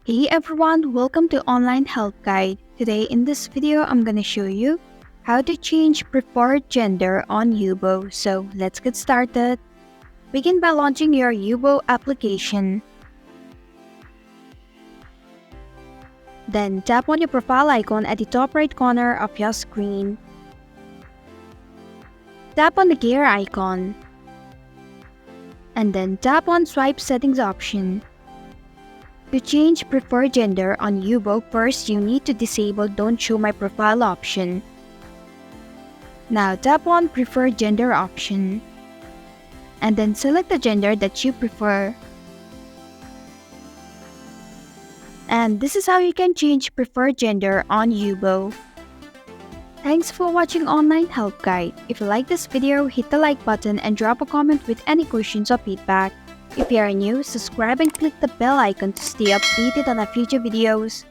Hey everyone, welcome to Online Help Guide. Today in this video, I'm gonna show you how to change preferred gender on Yubo. So let's get started. Begin by launching your Yubo application. Then tap on your profile icon at the top right corner of your screen. Tap on the gear icon. And then tap on Swipe Settings option. To change preferred gender on Yubo, first you need to disable Don't Show My Profile option. Now tap on Preferred Gender option. And then select the gender that you prefer. And this is how you can change preferred gender on Yubo. Thanks for watching Online Help Guide. If you like this video, hit the like button and drop a comment with any questions or feedback. If you are new, subscribe and click the bell icon to stay updated on our future videos.